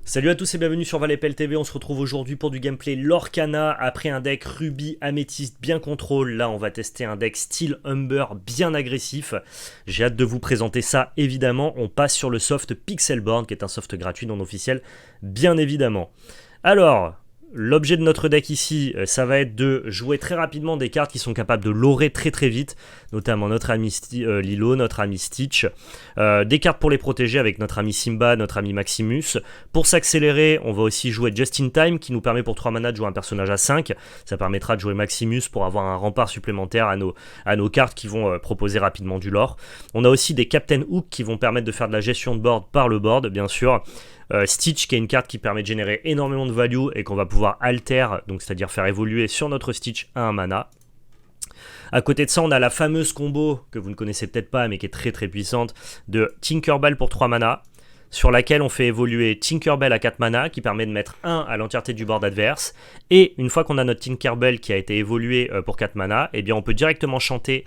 Salut à tous et bienvenue sur Valepel TV, on se retrouve aujourd'hui pour du gameplay Lorcana après un deck Ruby Améthyste bien contrôle. Là on va tester un deck Steel Humber bien agressif. J'ai hâte de vous présenter ça évidemment. On passe sur le soft Pixelborn qui est un soft gratuit non officiel bien évidemment. Alors, l'objet de notre deck ici, ça va être de jouer très rapidement des cartes qui sont capables de lorer très très vite, notamment notre ami Lilo, notre ami Stitch, des cartes pour les protéger avec notre ami Simba, notre ami Maximus. Pour s'accélérer, on va aussi jouer Just in Time qui nous permet pour 3 mana de jouer un personnage à 5. Ça permettra de jouer Maximus pour avoir un rempart supplémentaire à nos cartes qui vont proposer rapidement du lore. On a aussi des Captain Hook qui vont permettre de faire de la gestion de board par le board, bien sûr. Stitch qui est une carte qui permet de générer énormément de value et qu'on va pouvoir alter, donc c'est-à-dire faire évoluer sur notre Stitch à un mana. À côté de ça, on a la fameuse combo que vous ne connaissez peut-être pas mais qui est très très puissante de Tinkerbell pour 3 mana, sur laquelle on fait évoluer Tinkerbell à 4 mana qui permet de mettre 1 à l'entièreté du board adverse. Et une fois qu'on a notre Tinkerbell qui a été évolué pour 4 mana, eh bien on peut directement chanter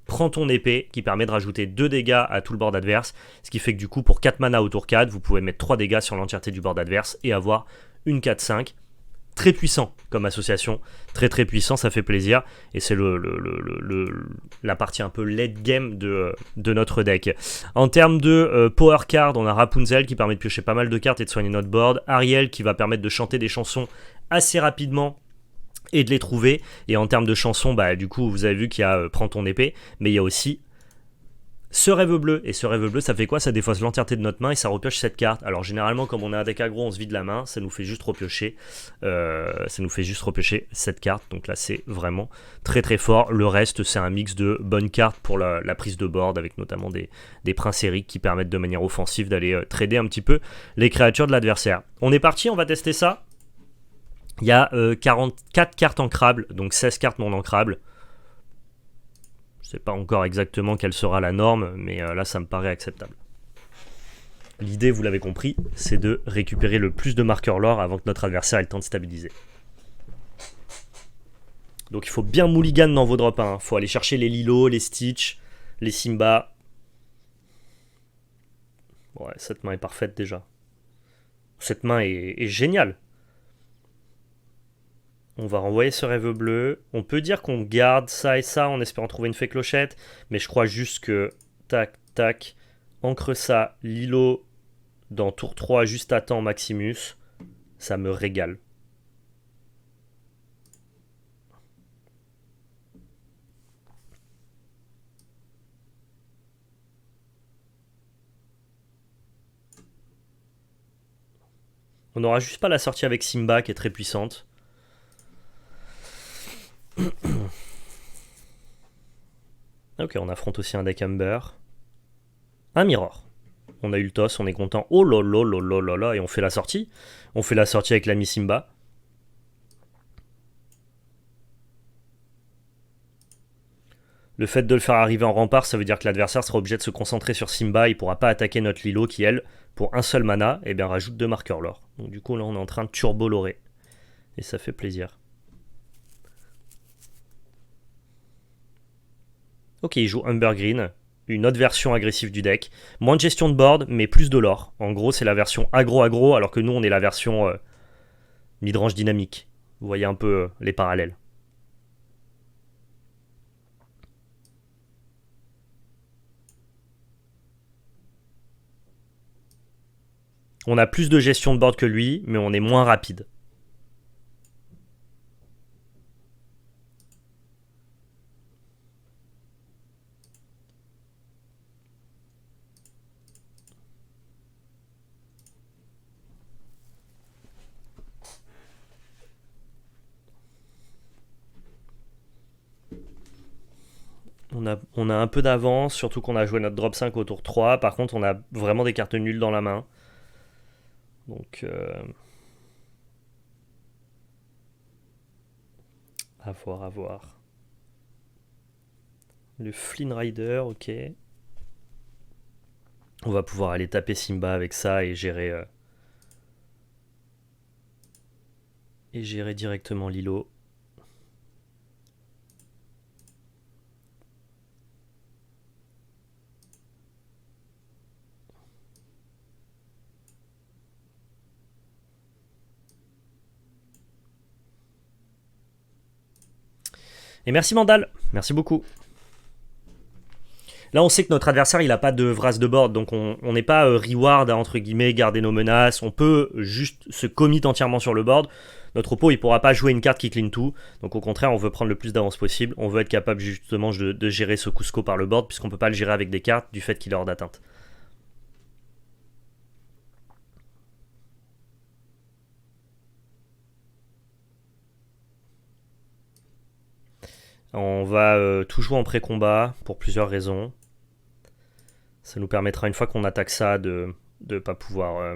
Prends ton épée qui permet de rajouter 2 dégâts à tout le board adverse, ce qui fait que du coup pour 4 mana au tour 4, vous pouvez mettre 3 dégâts sur l'entièreté du board adverse et avoir une 4-5. Très puissant comme association, très très puissant, ça fait plaisir, et c'est la partie un peu late game de notre deck. En termes de power card, on a Rapunzel qui permet de piocher pas mal de cartes et de soigner notre board, Ariel qui va permettre de chanter des chansons assez rapidement et de les trouver. Et en termes de chansons, bah, du coup, vous avez vu qu'il y a Prends ton épée, mais il y a aussi ce rêve bleu. Et ce rêve bleu, ça fait quoi? Ça défausse l'entièreté de notre main et ça repioche cette carte. Alors, généralement, comme on a un deck aggro, on se vide la main, ça nous fait juste repiocher. Cette carte. Donc là, c'est vraiment très très fort. Le reste, c'est un mix de bonnes cartes pour la prise de board, avec notamment des princes Eric qui permettent de manière offensive d'aller trader un petit peu les créatures de l'adversaire. On est parti, on va tester ça. Il y a 44 cartes ancrables, donc 16 cartes non ancrables. Je ne sais pas encore exactement quelle sera la norme, mais là ça me paraît acceptable. L'idée, vous l'avez compris, c'est de récupérer le plus de marqueurs lore avant que notre adversaire ait le temps de stabiliser. Donc il faut bien mulligan dans vos drops 1. Il faut aller chercher les Lilo, les Stitch, les Simba. Ouais, cette main est parfaite déjà. Cette main est géniale. On va renvoyer ce rêve bleu. On peut dire qu'on garde ça et ça en espérant trouver une fée clochette. Mais je crois juste que, tac, tac, ancre ça, Lilo, dans tour 3, juste à temps, Maximus. Ça me régale. On n'aura juste pas la sortie avec Simba qui est très puissante. Ok, on affronte aussi un deck Humber. Un Mirror. On a eu le toss, on est content. Oh là là là là là là, et on fait la sortie. On fait la sortie avec l'ami Simba. Le fait de le faire arriver en rempart, ça veut dire que l'adversaire sera obligé de se concentrer sur Simba. Il pourra pas attaquer notre Lilo qui, elle, pour un seul mana, eh bien, rajoute 2 marqueurs lore. Donc du coup, là, on est en train de turbo lorer. Et ça fait plaisir. Ok, il joue Humber Green, une autre version agressive du deck. Moins de gestion de board, mais plus de lore. En gros, c'est la version aggro-aggro, alors que nous, on est la version midrange dynamique. Vous voyez un peu les parallèles. On a plus de gestion de board que lui, mais on est moins rapide. On a un peu d'avance, surtout qu'on a joué notre drop 5 au tour 3. Par contre, on a vraiment des cartes nulles dans la main. Donc, à voir, à voir. Le Flynn Rider, ok. On va pouvoir aller taper Simba avec ça et gérer directement Lilo. Et merci Mandal, merci beaucoup. Là, on sait que notre adversaire, il n'a pas de Vras de board, donc on n'est pas reward à, entre guillemets, garder nos menaces. On peut juste se commit entièrement sur le board. Notre oppo, il ne pourra pas jouer une carte qui clean tout. Donc au contraire, on veut prendre le plus d'avance possible. On veut être capable justement de gérer ce Cusco par le board, puisqu'on ne peut pas le gérer avec des cartes du fait qu'il est hors d'atteinte. On va tout jouer en pré-combat pour plusieurs raisons. Ça nous permettra, une fois qu'on attaque ça, de pas pouvoir...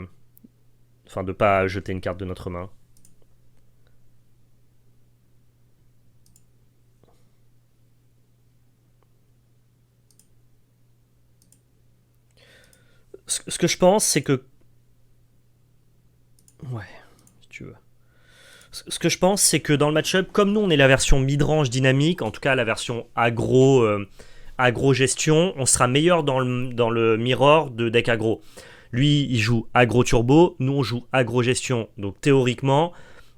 Enfin, de pas jeter une carte de notre main. Ce que je pense, c'est que... Ouais, si tu veux. Ce que je pense, c'est que dans le match-up, comme nous, on est la version mid-range dynamique, en tout cas la version aggro gestion, on sera meilleur dans le mirror de deck aggro. Lui, il joue aggro turbo, nous, on joue aggro gestion. Donc théoriquement,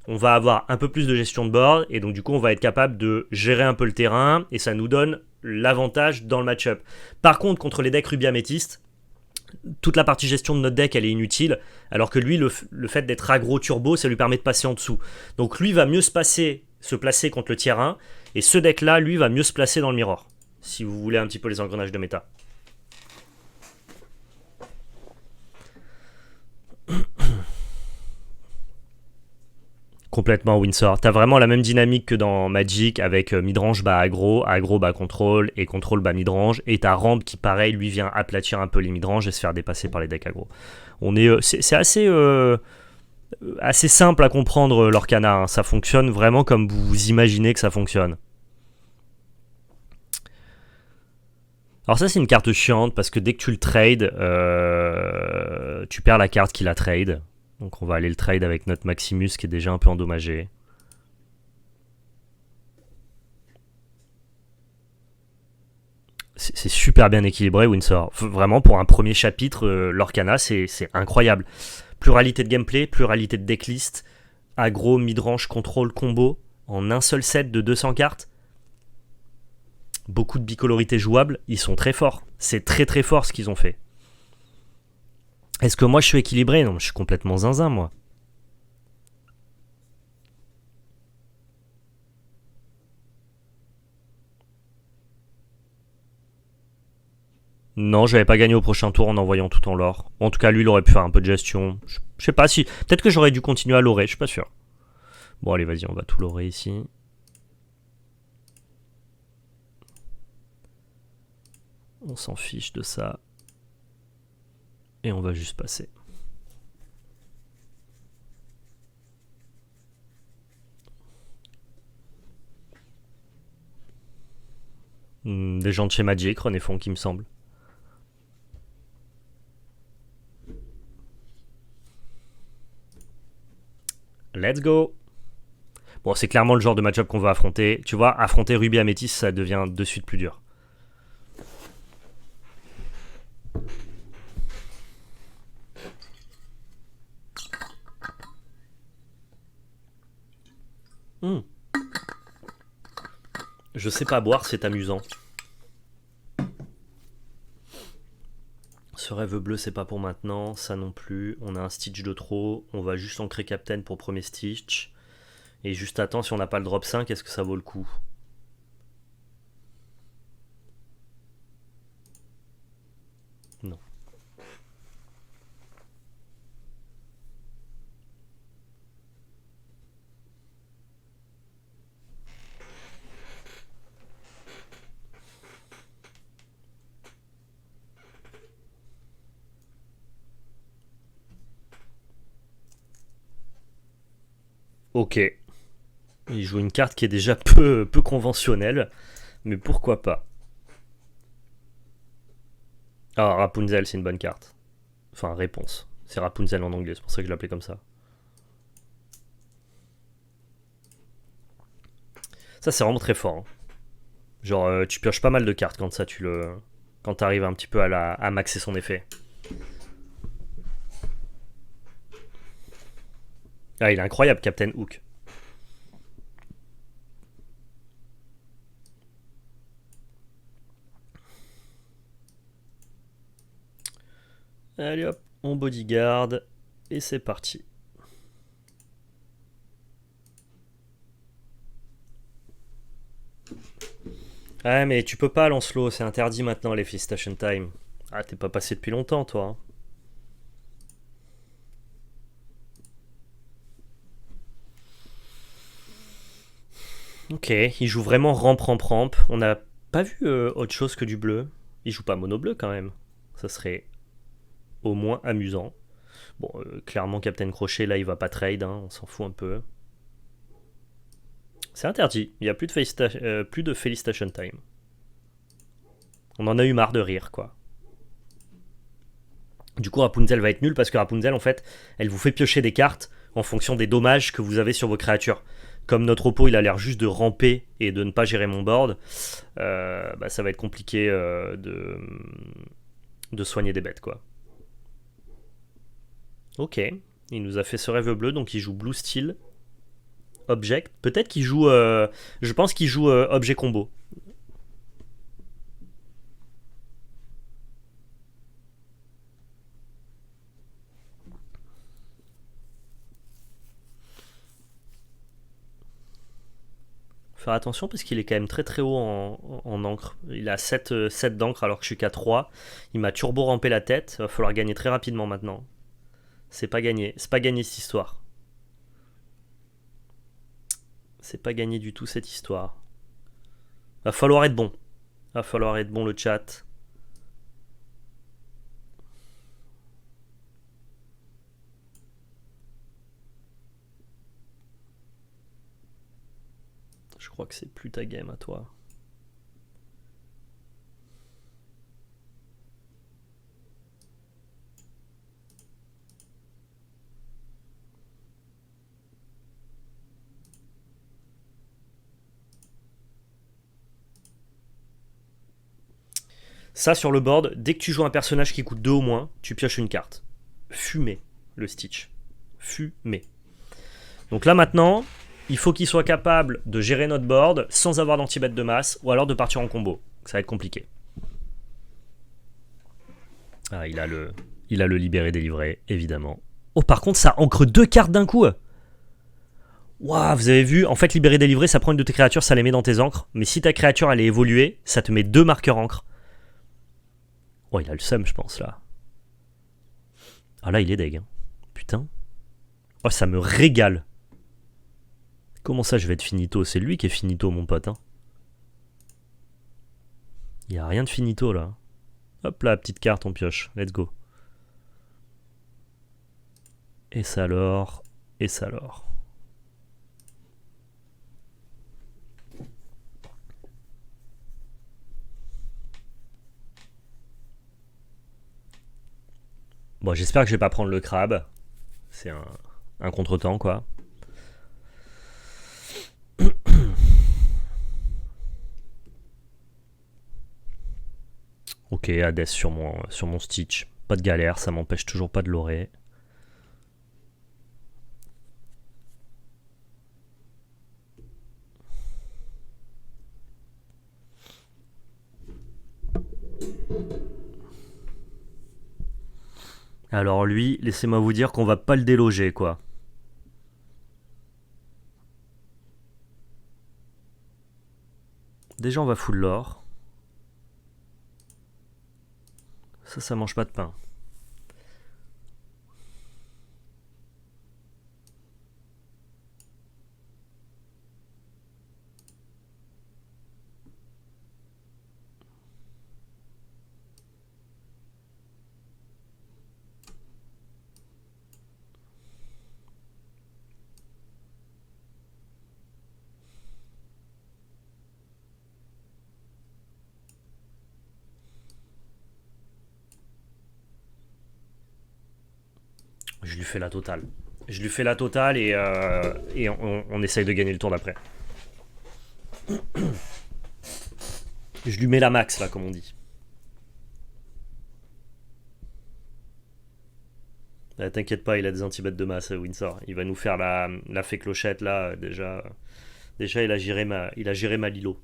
on va avoir un peu plus de gestion de board, et donc du coup, on va être capable de gérer un peu le terrain, et ça nous donne l'avantage dans le match-up. Par contre, contre les decks Ruby Améthyste, toute la partie gestion de notre deck, elle est inutile, alors que lui, le fait d'être aggro turbo, ça lui permet de passer en dessous. Donc lui va mieux se placer contre le tier 1, et ce deck-là, lui, va mieux se placer dans le mirror, si vous voulez un petit peu les engrenages de méta. Complètement Windsor. T'as vraiment la même dynamique que dans Magic avec midrange bas aggro bas contrôle et contrôle bas midrange. Et t'as Ramp qui, pareil, lui vient aplatir un peu les midrange et se faire dépasser par les decks aggro. C'est assez simple à comprendre l'Orcana. Hein. Ça fonctionne vraiment comme vous imaginez que ça fonctionne. Alors ça c'est une carte chiante parce que dès que tu le trades, tu perds la carte qui la trade. Donc on va aller le trade avec notre Maximus qui est déjà un peu endommagé. C'est super bien équilibré Windsor. Vraiment pour un premier chapitre, l'Orcana c'est incroyable. Pluralité de gameplay, pluralité de decklist, aggro, midrange, contrôle, combo en un seul set de 200 cartes. Beaucoup de bicolorité jouable, ils sont très forts. C'est très très fort ce qu'ils ont fait. Est-ce que moi je suis équilibré? Non, je suis complètement zinzin moi. Non, j'avais pas gagné au prochain tour en envoyant tout en l'or. En tout cas, lui, il aurait pu faire un peu de gestion. Je sais pas si... Peut-être que j'aurais dû continuer à l'orer, je suis pas sûr. Bon, allez, vas-y, on va tout l'orer ici. On s'en fiche de ça. Et on va juste passer. Des gens de chez Magic, René Font, qui me semble. Let's go. Bon, c'est clairement le genre de match-up qu'on va affronter. Tu vois, affronter Ruby Améthyste, ça devient de suite plus dur. Je sais pas boire, c'est amusant. Ce rêve bleu, c'est pas pour maintenant, ça non plus. On a un Stitch de trop, on va juste ancrer Captain pour premier Stitch. Et juste attends, si on n'a pas le drop 5, est-ce que ça vaut le coup? Non. Ok. Il joue une carte qui est déjà peu conventionnelle, mais pourquoi pas. Ah, Rapunzel, c'est une bonne carte. Enfin, réponse. C'est Rapunzel en anglais, c'est pour ça que je l'appelais comme ça. Ça, c'est vraiment très fort. Hein. Genre, tu pioches pas mal de cartes quand ça, quand t'arrives un petit peu à maxer son effet. Ah, il est incroyable, Captain Hook. Allez hop, on bodyguard. Et c'est parti. Ah mais tu peux pas Lancelot, c'est interdit maintenant les Station Time. Ah t'es pas passé depuis longtemps toi. Hein. Ok, il joue vraiment ramp. On n'a pas vu autre chose que du bleu. Il joue pas mono bleu quand même. Ça serait au moins amusant. Bon, clairement Captain Crochet là il va pas trade, hein, on s'en fout un peu. C'est interdit, il n'y a plus de Felicitation Time. On en a eu marre de rire quoi. Du coup Rapunzel va être nul parce que Rapunzel en fait elle vous fait piocher des cartes en fonction des dommages que vous avez sur vos créatures. Comme notre oppo il a l'air juste de ramper et de ne pas gérer mon board, bah, ça va être compliqué de soigner des bêtes quoi. Ok, il nous a fait ce rêve bleu donc il joue Blue Steel. Object. Peut-être qu'il joue. Je pense qu'il joue objet combo. Faire attention parce qu'il est quand même très haut en encre. Il a 7 d'encre alors que je suis qu'à 3. Il m'a turbo rampé la tête. Il va falloir gagner très rapidement maintenant. C'est pas gagné. C'est pas gagné cette histoire. C'est pas gagné du tout cette histoire. Va falloir être bon. Va falloir être bon le chat. Je crois que c'est plus ta game à toi. Ça sur le board, dès que tu joues un personnage qui coûte 2 au moins, tu pioches une carte. Fumé, le Stitch. Fumé. Donc là maintenant, il faut qu'il soit capable de gérer notre board sans avoir d'anti-bet de masse ou alors de partir en combo. Ça va être compliqué. Ah, il a le libéré délivré, évidemment. Oh, par contre, ça ancre 2 cartes d'un coup. Waouh, vous avez vu, en fait, libéré délivré, ça prend une de tes créatures, ça les met dans tes encres. Mais si ta créature, elle est évoluée, ça te met 2 marqueurs encre. Oh, il a le seum, je pense, là. Ah, là, il est deg. Hein. Putain. Oh, ça me régale. Comment ça, je vais être finito? C'est lui qui est finito, mon pote. Hein. Il n'y a rien de finito, là. Hop là, petite carte, on pioche. Let's go. Et ça alors. Et ça alors. Bon, j'espère que je vais pas prendre le crabe. C'est un contretemps, quoi. Ok, Hades sur mon Stitch. Pas de galère, ça m'empêche toujours pas de l'orer. Alors lui, laissez-moi vous dire qu'on va pas le déloger, quoi. Déjà, on va full l'or. Ça mange pas de pain. Je lui fais la totale. Je lui fais la totale et on essaye de gagner le tour d'après. Je lui mets la max, là, comme on dit. T'inquiète pas, il a des anti-bêtes de masse, Windsor. Il va nous faire la fée clochette, là, déjà. Déjà, il a géré ma Lilo.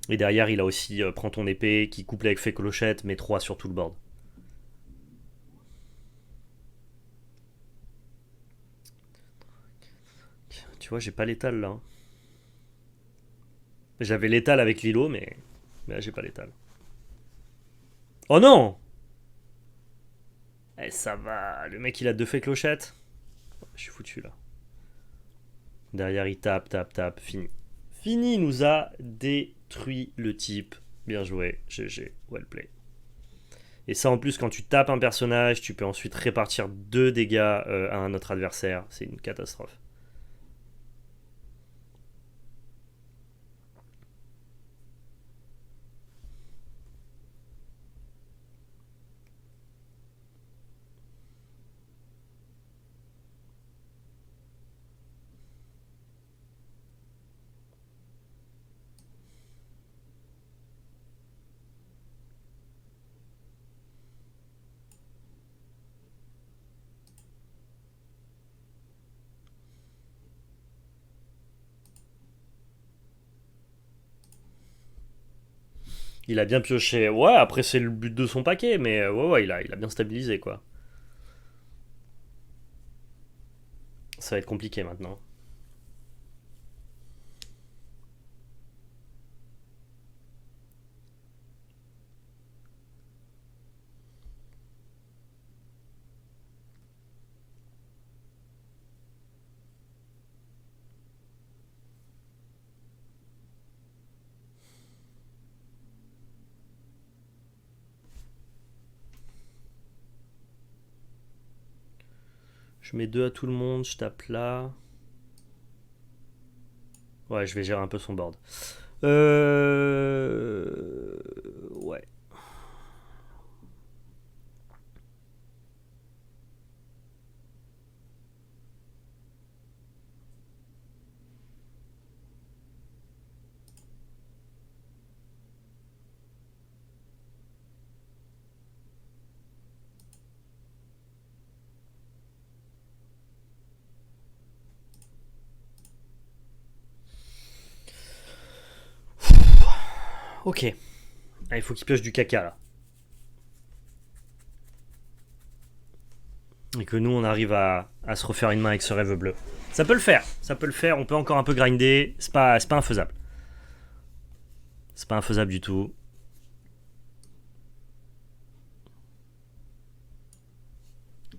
Et derrière, il a aussi Prends ton épée, qui couple avec fée clochette, mais 3 sur tout le board. vois, j'ai pas l'étal là. J'avais l'étal avec Lilo, mais là j'ai pas l'étal. Oh non. Eh, ça va, le mec il a deux fées clochettes. Je suis foutu là. Derrière il tape, tape, tape, fini. Fini, il nous a détruit le type. Bien joué, GG, well play. Et ça en plus quand tu tapes un personnage, tu peux ensuite répartir 2 dégâts à un autre adversaire. C'est une catastrophe. Il a bien pioché. Ouais, après c'est le but de son paquet, mais ouais, il a bien stabilisé quoi. Ça va être compliqué maintenant. Je mets 2 à tout le monde, je tape là. Ouais, je vais gérer un peu son board. Ouais. Ok. Ah, il faut qu'il pioche du caca là. Et que nous on arrive à se refaire une main avec ce rêve bleu. Ça peut le faire, ça peut le faire, on peut encore un peu grinder, c'est pas infaisable. C'est pas infaisable du tout.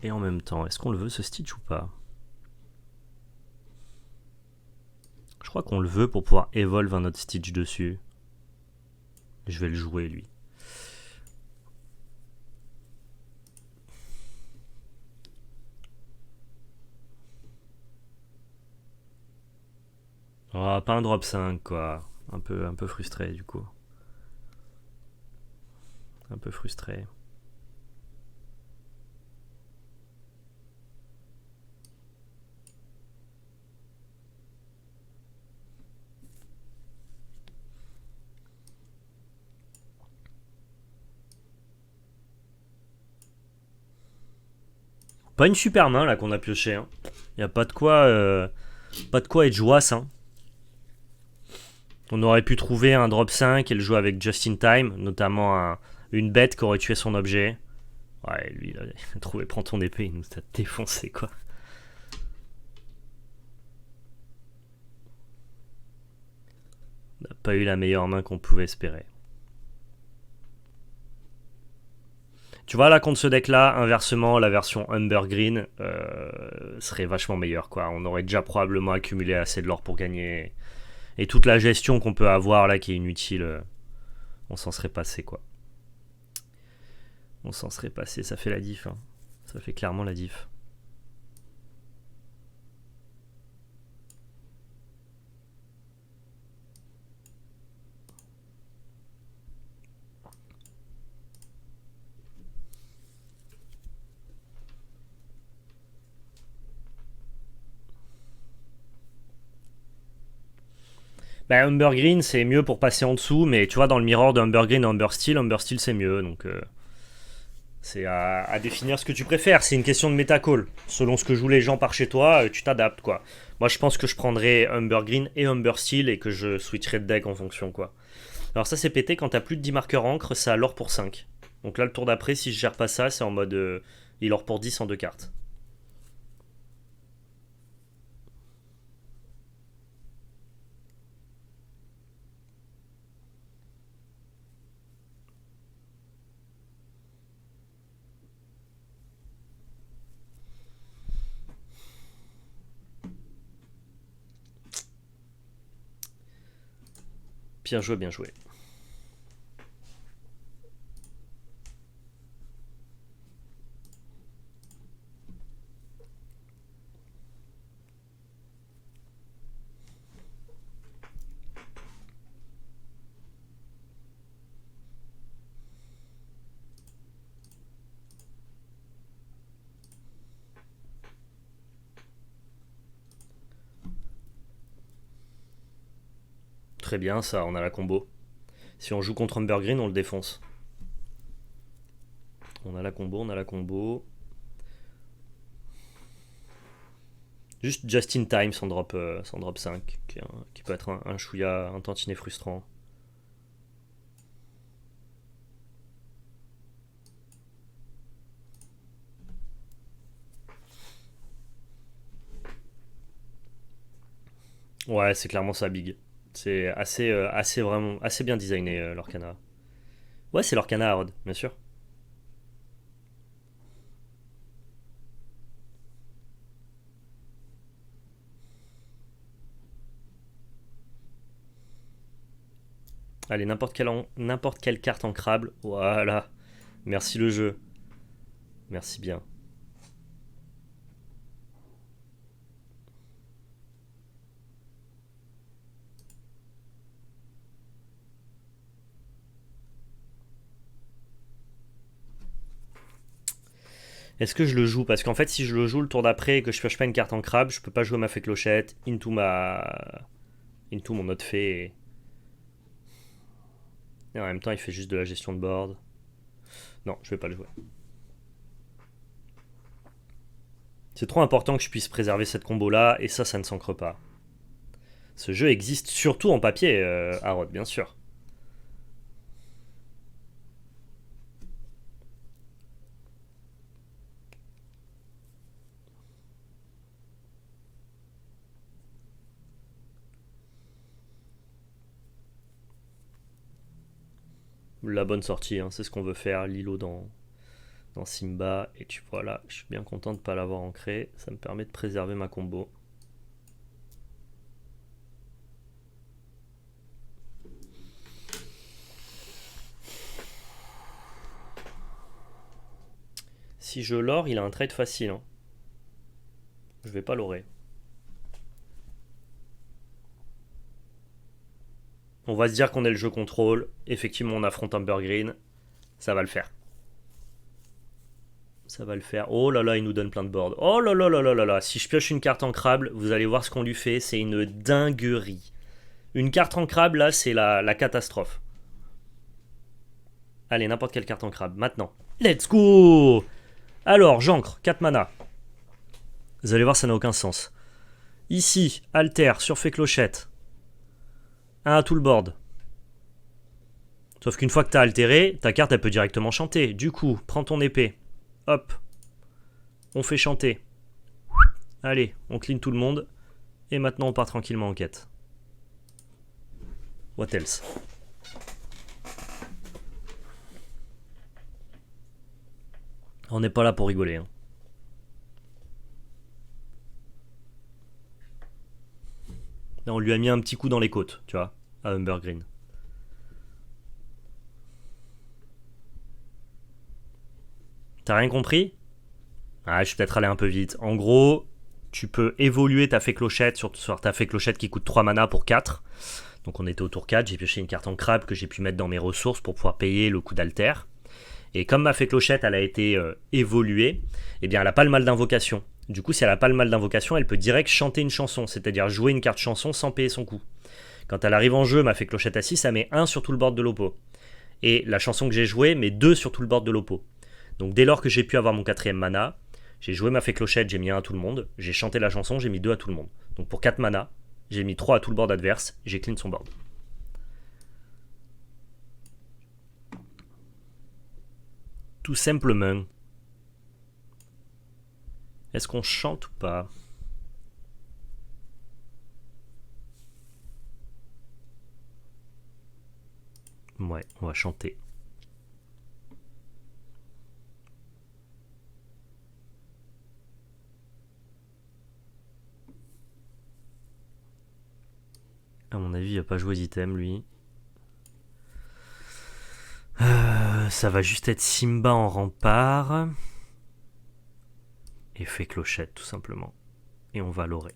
Et en même temps, est-ce qu'on le veut ce Stitch ou pas? Je crois qu'on le veut pour pouvoir evolve un autre Stitch dessus. Je vais le jouer lui. Oh, pas un drop 5 quoi. Un peu frustré du coup. Un peu frustré. Pas une super main là qu'on a pioché. Hein. Y a pas de quoi être joasse. Hein. On aurait pu trouver un drop 5 et le jouer avec Just in Time, notamment une bête qui aurait tué son objet. Ouais, lui, il a trouvé prends ton épée, il nous a défoncé quoi. On n'a pas eu la meilleure main qu'on pouvait espérer. Tu vois là contre ce deck là, inversement la version Umber Green serait vachement meilleure quoi. On aurait déjà probablement accumulé assez de l'or pour gagner. Et toute la gestion qu'on peut avoir là qui est inutile, on s'en serait passé quoi. On s'en serait passé, ça fait la diff. Hein. Ça fait clairement la diff. Bah, Humber Green c'est mieux pour passer en dessous, mais tu vois dans le mirror de Humber Green et Humber Steel c'est mieux, donc c'est à définir ce que tu préfères. C'est une question de méta-call. Selon ce que jouent les gens par chez toi, tu t'adaptes quoi. Moi je pense que je prendrais Humber Green et Humber Steel et que je switcherai de deck en fonction quoi. Alors ça c'est pété quand t'as plus de 10 marqueurs encre, ça a l'or pour 5. Donc là le tour d'après si je gère pas ça, c'est en mode il or pour 10 en 2 cartes. Bien joué, bien joué. Très bien, ça, on a la combo. Si on joue contre Umber Green, on le défonce. On a la combo, on a la combo. Juste just in time sans drop 5, qui peut être un chouïa, un tantinet frustrant. Ouais, c'est clairement ça, Big. C'est assez vraiment, assez bien designé, l'Orcana. Ouais, c'est l'Orcana Harrod, bien sûr. Allez, n'importe quelle carte en crable. Voilà. Merci le jeu. Merci bien. Est-ce que je le joue? Parce qu'en fait, si je le joue le tour d'après et que je pioche pas une carte en crabe, je peux pas jouer ma fée clochette into mon autre fée. Et en même temps, il fait juste de la gestion de board. Non, je vais pas le jouer. C'est trop important que je puisse préserver cette combo là, et ça ne s'ancre pas. Ce jeu existe surtout en papier, Harrod, bien sûr. La bonne sortie, hein, c'est ce qu'on veut faire. Lilo dans Simba. Et tu vois là, je suis bien content de ne pas l'avoir ancré. Ça me permet de préserver ma combo. Si je l'or, il a un trade facile, hein. Je vais pas l'orer. On va se dire qu'on est le jeu contrôle. Effectivement, on affronte Amber Green. Ça va le faire. Ça va le faire. Oh là là, il nous donne plein de boards. Oh là là là là là là. Si je pioche une carte ancrable, vous allez voir ce qu'on lui fait. C'est une dinguerie. Une carte ancrable, là, c'est la catastrophe. Allez, n'importe quelle carte ancrable. Maintenant. Let's go. Alors, j'ancre. 4 mana. Vous allez voir, ça n'a aucun sens. Ici, alter, surfait clochette. 1 à tout le board. Sauf qu'une fois que t'as altéré, ta carte elle peut directement chanter. Du coup, prends ton épée. Hop. On fait chanter. Allez, on clean tout le monde. Et maintenant on part tranquillement en quête. What else? On n'est pas là pour rigoler, hein. Là, on lui a mis un petit coup dans les côtes, tu vois, à Humber Green. T'as rien compris? Ah, je suis peut-être allé un peu vite. En gros, tu peux évoluer ta fée clochette sur ta fée clochette qui coûte 3 mana pour 4. Donc on était au tour 4, j'ai pioché une carte en crabe que j'ai pu mettre dans mes ressources pour pouvoir payer le coup d'alter. Et comme ma fée clochette, elle a été évoluée, eh bien elle a pas le mal d'invocation. Du coup, si elle a pas le mal d'invocation, elle peut direct chanter une chanson, c'est-à-dire jouer une carte chanson sans payer son coup. Quand elle arrive en jeu, ma fée clochette à 6, ça met 1 sur tout le board de l'oppo. Et la chanson que j'ai jouée met 2 sur tout le board de l'oppo. Donc dès lors que j'ai pu avoir mon quatrième mana, j'ai joué ma fée clochette, j'ai mis 1 à tout le monde, j'ai chanté la chanson, j'ai mis 2 à tout le monde. Donc pour 4 mana, j'ai mis 3 à tout le board adverse, j'ai clean son board. Tout simplement. Est-ce qu'on chante ou pas? Ouais, on va chanter. À mon avis, il va pas jouer d'items, lui. Ça va juste être Simba en rempart. Et fait clochette, tout simplement. Et on va l'orer.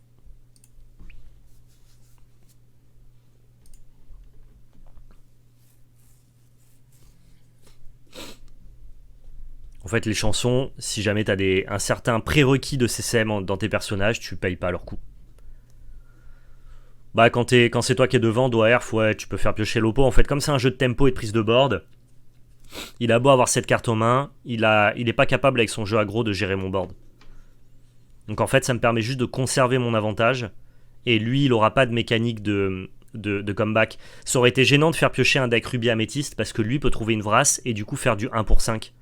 En fait, les chansons, si jamais t'as un certain prérequis de CCM dans tes personnages, tu payes pas leur coût. Bah, quand c'est toi qui es devant, doigt F, ouais, tu peux faire piocher l'oppo. En fait, comme c'est un jeu de tempo et de prise de board, il a beau avoir cette carte aux mains, il est pas capable avec son jeu aggro de gérer mon board. Donc en fait, ça me permet juste de conserver mon avantage. Et lui, il aura pas de mécanique de comeback. Ça aurait été gênant de faire piocher un deck rubis améthyste parce que lui peut trouver une vrasse et du coup faire du 1 pour 5.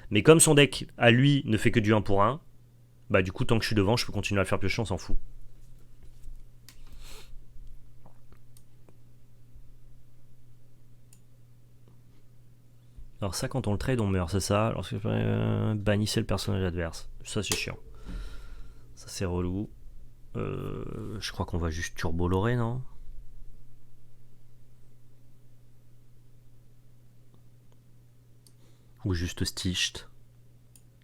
Mais comme son deck à lui ne fait que du 1 pour 1, bah du coup tant que je suis devant, je peux continuer à le faire piocher, on s'en fout. Alors ça, quand on le trade, on meurt, c'est ça. Lorsque bannissez le personnage adverse. Ça, c'est chiant. Ça, c'est relou. Je crois qu'on va juste turbo lorer, non? Ou juste sticht.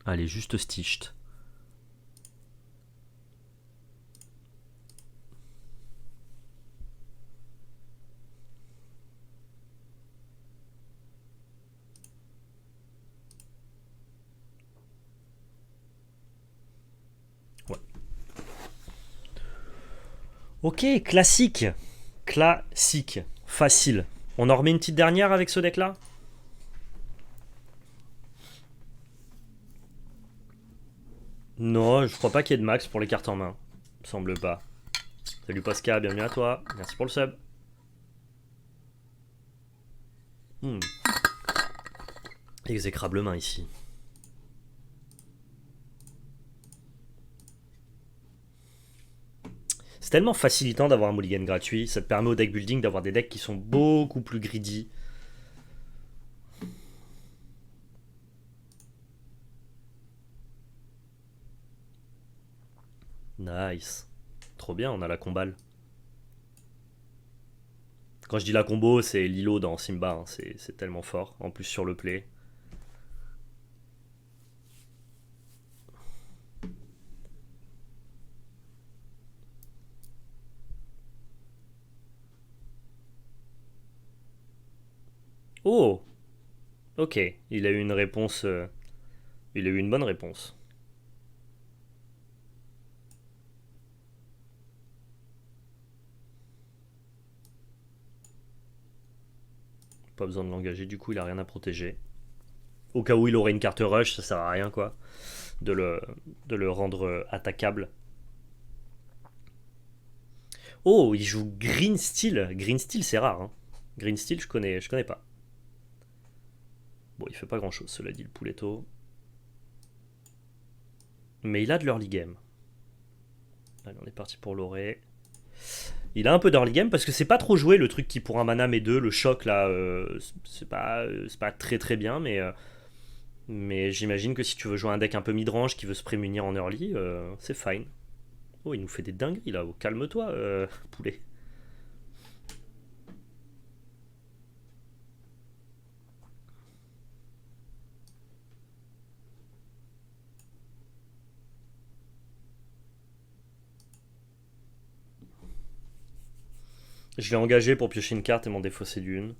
Allez, juste sticht. Ouais. Ok, classique. Classique. Facile. On en remet une petite dernière avec ce deck-là? Non, je crois pas qu'il y ait de max pour les cartes en main. Il me semble pas. Salut Pascal, bienvenue à toi. Merci pour le sub. Exécrable main ici. C'est tellement facilitant d'avoir un mulligan gratuit. Ça te permet au deck building d'avoir des decks qui sont beaucoup plus greedy. Nice. Trop bien, on a la combale. Quand je dis la combo, c'est Lilo dans Simba. Hein. C'est tellement fort. En plus sur le play. Oh, ok. Il a eu une réponse. Il a eu une bonne réponse. Pas besoin de l'engager, du coup il a rien à protéger. Au cas où il aurait une carte rush, ça sert à rien quoi. De le, de le rendre attaquable. Oh, il joue Green Steel. Green Steel c'est rare. Hein. Green Steel je connais pas. Bon, il fait pas grand chose, cela dit, le Pouletto. Mais il a de l'early game. Allez, on est parti pour l'oré. Il a un peu d'early game parce que c'est pas trop joué le truc qui pour un mana met 2, le choc là, c'est pas très très bien, mais j'imagine que si tu veux jouer un deck un peu midrange qui veut se prémunir en early, c'est fine. Oh, il nous fait des dingueries là, oh, calme-toi, poulet. Je l'ai engagé pour piocher une carte et m'en défausser d'une.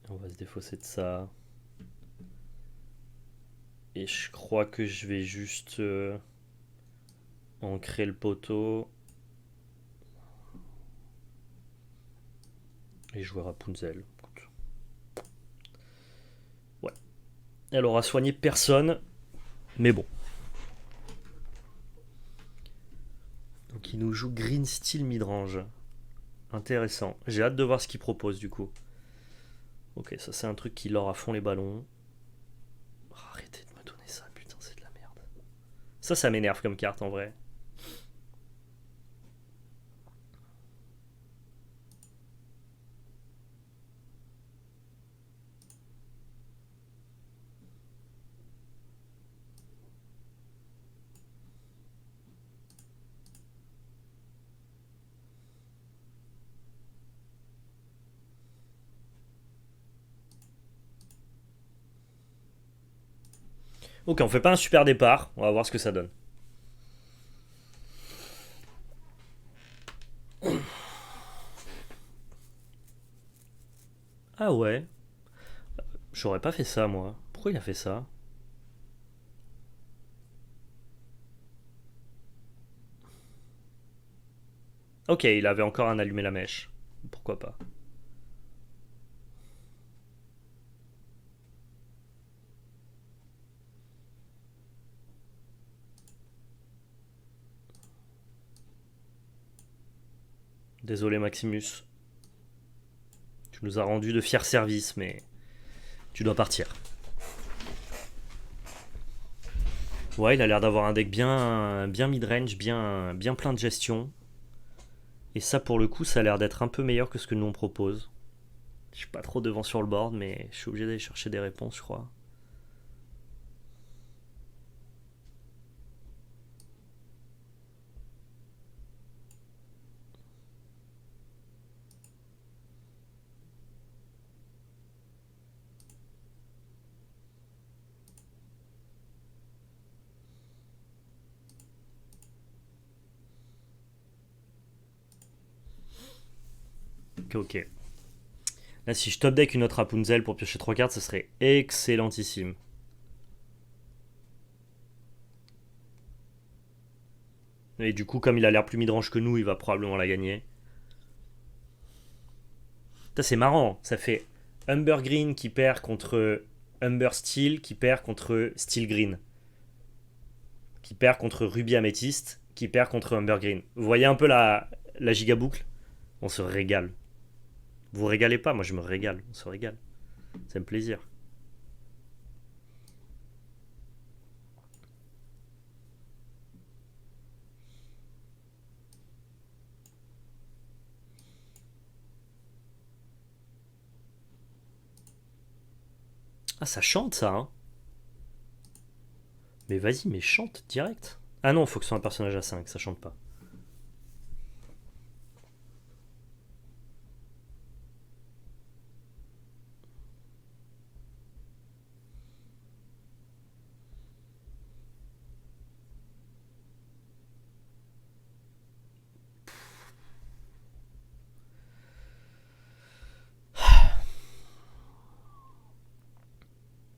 On va se défausser de ça. Et je crois que je vais juste ancrer le poteau. Et jouer Rapunzel. Ouais. Elle aura soigné personne. Mais bon. Donc il nous joue Green Steel Midrange. Intéressant. J'ai hâte de voir ce qu'il propose du coup. Ok, ça c'est un truc qui lore à fond les ballons. Oh, arrêtez de me donner ça, putain, c'est de la merde. Ça m'énerve comme carte en vrai. Ok, on fait pas un super départ. On va voir ce que ça donne. Ah ouais. J'aurais pas fait ça, moi. Pourquoi il a fait ça? Ok, il avait encore un allumé la mèche. Pourquoi pas? Désolé, Maximus. Tu nous as rendu de fiers services, mais tu dois partir. Ouais, il a l'air d'avoir un deck bien mid-range, bien plein de gestion. Et ça, pour le coup, ça a l'air d'être un peu meilleur que ce que nous on propose. Je suis pas trop devant sur le board, mais je suis obligé d'aller chercher des réponses, je crois. Ok, ok. Là, si je top deck une autre Rapunzel pour piocher 3 cartes, ce serait excellentissime. Et du coup, comme il a l'air plus midrange que nous, il va probablement la gagner. Ça, c'est marrant. Ça fait Humber Green qui perd contre Humber Steel, qui perd contre Steel Green, qui perd contre Ruby Amethyst, qui perd contre Humber Green. Vous voyez un peu la giga boucle? On se régale. Vous vous régalez pas, moi je me régale. On se régale. Ça me plaisir. Ah, ça chante ça, hein? Mais vas-y, mais chante direct. Ah non, faut que ce soit un personnage à 5, ça chante pas.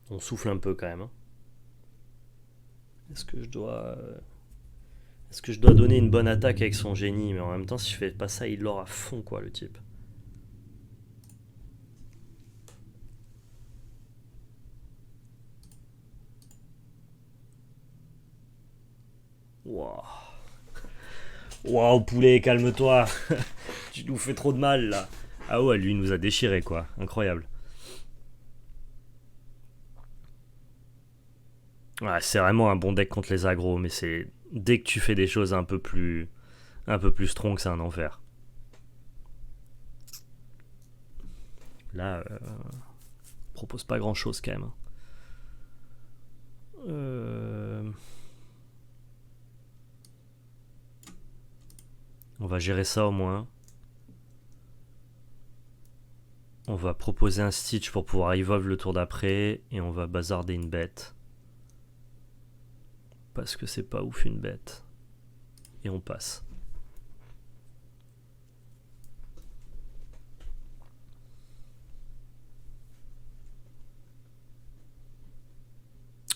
On souffle un peu quand même, hein. Est-ce que je dois. Est-ce que je dois donner une bonne attaque avec son génie? Mais en même temps, si je fais pas ça, il l'aura à fond, quoi, le type. Waouh. Waouh, poulet, calme-toi. Tu nous fais trop de mal, là. Ah ouais, lui, il nous a déchiré, quoi. Incroyable. Ouais, c'est vraiment un bon deck contre les agros, mais c'est. Dès que tu fais des choses un peu plus. Un peu plus strong, c'est un enfer. Là, propose pas grand chose quand même, hein. Euh, On va gérer ça au moins. On va proposer un Stitch pour pouvoir evolve le tour d'après. Et on va bazarder une bête. Parce que c'est pas ouf une bête. Et on passe.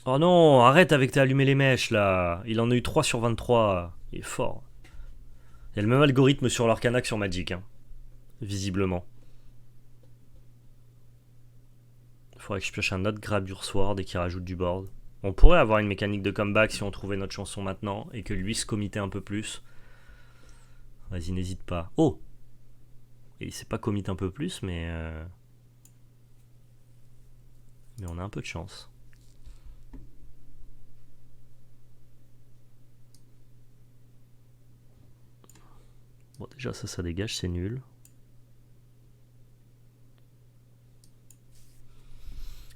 Oh non, arrête avec tes allumé les mèches là. Il en a eu 3 sur 23. Il est fort. Il y a le même algorithme sur l'Arcana que sur Magic, hein, visiblement. Il faudrait que je pioche un autre Gravure Sword et qu'il rajoute du board. On pourrait avoir une mécanique de comeback si on trouvait notre chanson maintenant et que lui se committait un peu plus. Vas-y, n'hésite pas. Oh, et il s'est pas commit un peu plus, mais on a un peu de chance. Bon, déjà, ça dégage, c'est nul.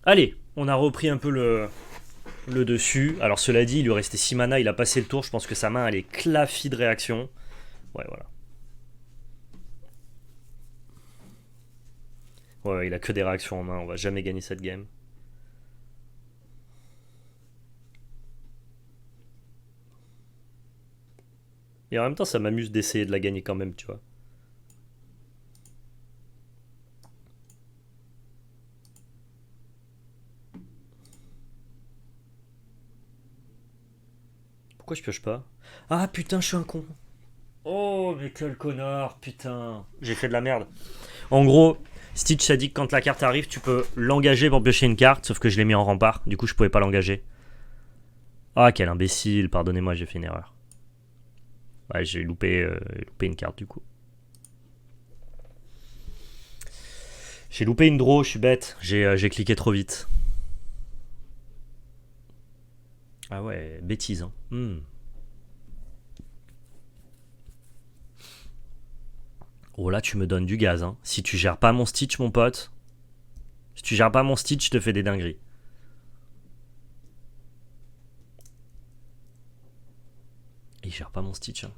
Allez, on a repris un peu le dessus. Alors, cela dit, il lui restait 6 mana, il a passé le tour. Je pense que sa main, elle est clafie de réaction. Ouais, voilà. Ouais, il a que des réactions en main, on va jamais gagner cette game. Et en même temps, ça m'amuse d'essayer de la gagner quand même, tu vois. Pourquoi je pioche pas? Ah putain, je suis un con. Oh, mais quel connard, putain. J'ai fait de la merde. En gros, Stitch a dit que quand la carte arrive, tu peux l'engager pour piocher une carte, sauf que je l'ai mis en rempart, du coup je pouvais pas l'engager. Ah, quel imbécile, pardonnez-moi, j'ai fait une erreur. Ouais, j'ai loupé une carte du coup. J'ai loupé une draw, je suis bête, j'ai cliqué trop vite. Ah ouais, bêtise. Hein. Oh là, tu me donnes du gaz. Hein. Si tu gères pas mon Stitch, mon pote, si tu gères pas mon Stitch, je te fais des dingueries. Il gère pas mon Stitch. Hein.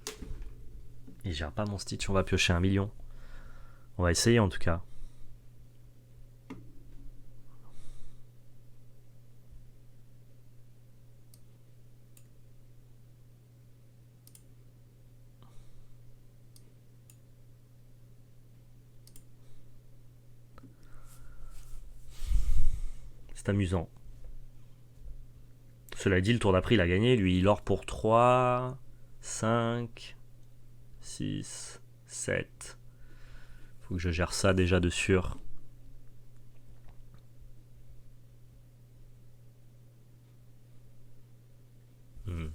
Il gère pas mon Stitch, on va piocher 1 million. On va essayer en tout cas. C'est amusant. Cela dit, le tour d'après, il a gagné. Lui, il or pour 3, 5, 6, 7. Faut que je gère ça déjà de sûr. Hmm.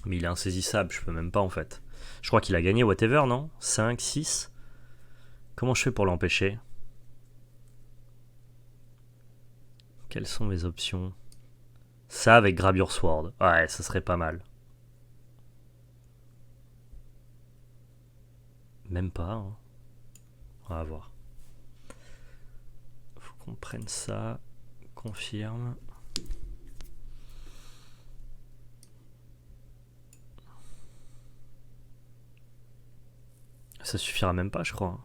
Mais il est insaisissable, je peux même pas en fait. Je crois qu'il a gagné whatever, non? 5, 6. Comment je fais pour l'empêcher? Quelles sont mes options? Ça avec Grab Your Sword. Ouais, ça serait pas mal. Même pas. Hein. On va voir. Faut qu'on prenne ça. Confirme. Ça suffira même pas, je crois.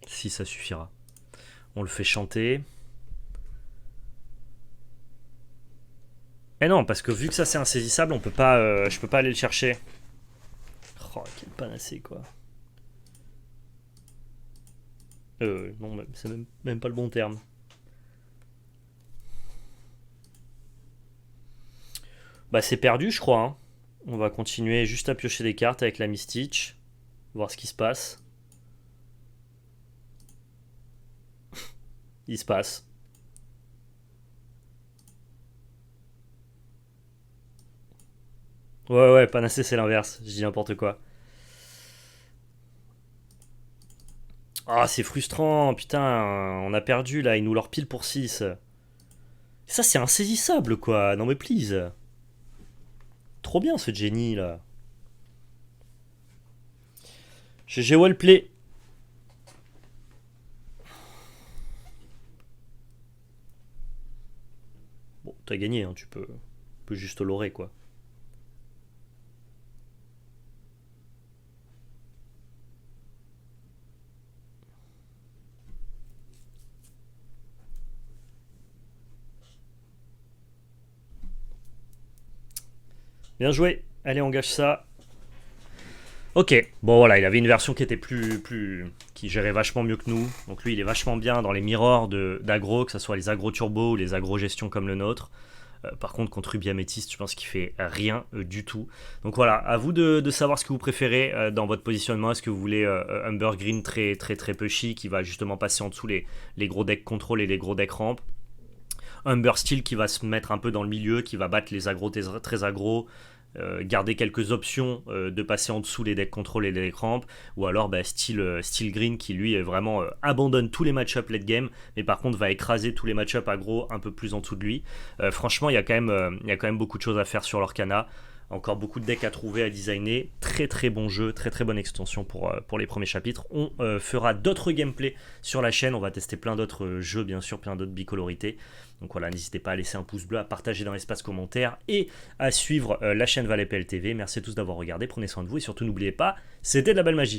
Si, ça suffira. On le fait chanter. Eh non, parce que vu que ça c'est insaisissable, on peut pas, je peux pas aller le chercher. Oh, quel panacée quoi. Non, c'est même pas le bon terme. Bah c'est perdu, je crois. Hein. On va continuer juste à piocher des cartes avec la Stitch. Voir ce qui se passe. Il se passe. Ouais, panacée c'est l'inverse. Je dis n'importe quoi. Ah, c'est frustrant, putain, on a perdu là, il nous leur pile pour 6. Ça, c'est insaisissable quoi, non mais please. Trop bien ce Jenny là. GG Wellplay. Bon, t'as gagné, hein, tu peux juste l'orer quoi. Bien joué, allez, on gâche ça. Ok, bon voilà, il avait une version qui était qui gérait vachement mieux que nous. Donc lui, il est vachement bien dans les mirrors d'agro, que ce soit les agro turbo ou les agro gestion comme le nôtre. Par contre, contre Ruby Amethyst, je pense qu'il fait rien du tout. Donc voilà, à vous de savoir ce que vous préférez dans votre positionnement. Est-ce que vous voulez Umber Green très pushy qui va justement passer en dessous les gros decks contrôle et les gros decks ramp? Umber Steel qui va se mettre un peu dans le milieu, qui va battre les agros très agro, garder quelques options de passer en dessous les decks contrôle et les decks ramp, ou alors Steel Green qui lui vraiment abandonne tous les match-up late game, mais par contre va écraser tous les match-up aggro un peu plus en dessous de lui. Franchement, il y a quand même beaucoup de choses à faire sur l'Orcana. Encore beaucoup de decks à trouver, à designer. Très très bon jeu, très très bonne extension pour les premiers chapitres. On fera d'autres gameplays sur la chaîne. On va tester plein d'autres jeux, bien sûr, plein d'autres bicolorités. Donc voilà, n'hésitez pas à laisser un pouce bleu, à partager dans l'espace commentaire et à suivre la chaîne Valet PLTV. Merci à tous d'avoir regardé, prenez soin de vous et surtout n'oubliez pas, c'était de la belle magie.